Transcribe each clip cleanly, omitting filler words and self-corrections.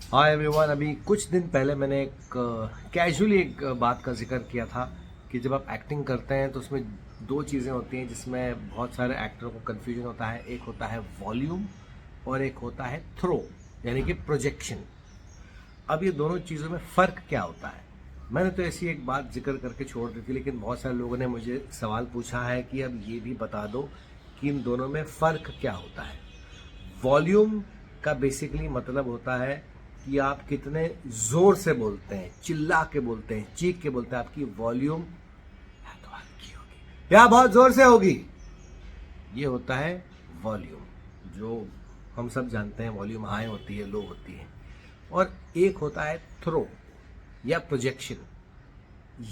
Hi everyone. अभी कुछ दिन पहले मैंने एक कैजुअली एक बात का जिक्र किया था कि जब आप एक्टिंग करते हैं तो उसमें दो चीज़ें होती हैं जिसमें बहुत सारे एक्टरों को कन्फ्यूजन होता है। एक होता है वॉल्यूम और एक होता है थ्रो, यानी कि प्रोजेक्शन। अब ये दोनों चीज़ों में फ़र्क क्या होता है? मैंने तो ऐसी एक बात जिक्र करके छोड़ दी थी, लेकिन बहुत सारे लोगों ने मुझे सवाल पूछा है कि अब ये भी बता दो कि इन दोनों में फ़र्क क्या होता है। वॉल्यूम का बेसिकली मतलब होता है कि आप कितने जोर से बोलते हैं, चिल्ला के बोलते हैं, चीख के बोलते हैं। आपकी वॉल्यूम या तो हल्की होगी या बहुत जोर से होगी, ये होता है वॉल्यूम। जो हम सब जानते हैं, वॉल्यूम हाई होती है, लो होती है। और एक होता है थ्रो या प्रोजेक्शन।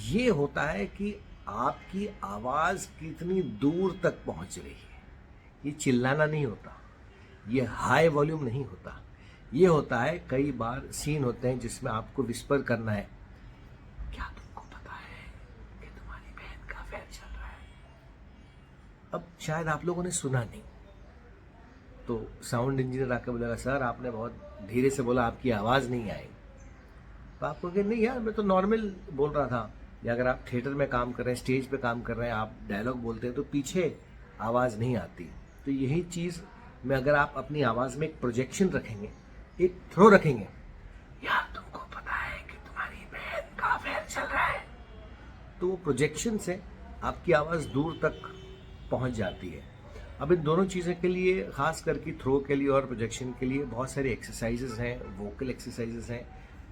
ये होता है कि आपकी आवाज कितनी दूर तक पहुंच रही है। ये चिल्लाना नहीं होता, ये हाई वॉल्यूम नहीं होता। ये होता है, कई बार सीन होते हैं जिसमें आपको विस्पर करना है, क्या तुमको पता है कि तुम्हारी बहन का अफेयर चल रहा है। अब शायद आप लोगों ने सुना नहीं, तो साउंड इंजीनियर आकर बोलेगा, सर आपने बहुत धीरे से बोला, आपकी आवाज़ नहीं आई। तो आप कहोगे, नहीं यार मैं तो नॉर्मल बोल रहा था। या अगर आप थिएटर में काम कर रहे हैं, स्टेज पे काम कर रहे हैं, आप डायलॉग बोलते हैं तो पीछे आवाज़ नहीं आती। तो यही चीज़ में अगर आप अपनी आवाज़ में एक प्रोजेक्शन रखेंगे, एक थ्रो रखेंगे, यार तुमको पता है कि तुम्हारी बहन का अफेयर चल रहा है, तो वो प्रोजेक्शन से आपकी आवाज़ दूर तक पहुंच जाती है। अब इन दोनों चीज़ों के लिए, खास करके थ्रो के लिए और प्रोजेक्शन के लिए, बहुत सारी एक्सरसाइजेज हैं, वोकल एक्सरसाइजेज हैं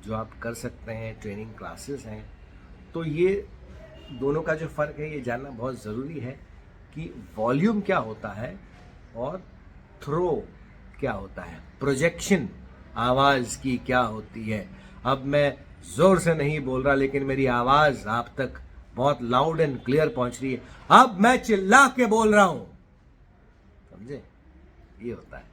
जो आप कर सकते हैं, ट्रेनिंग क्लासेस हैं। तो ये दोनों का जो फ़र्क है, ये जानना बहुत ज़रूरी है कि वॉल्यूम क्या होता है और थ्रो क्या होता है, प्रोजेक्शन आवाज़ की क्या होती है। अब मैं ज़ोर से नहीं बोल रहा, लेकिन मेरी आवाज़ आप तक बहुत लाउड एंड क्लियर पहुंच रही है। अब मैं चिल्ला के बोल रहा हूं, समझे? ये होता है।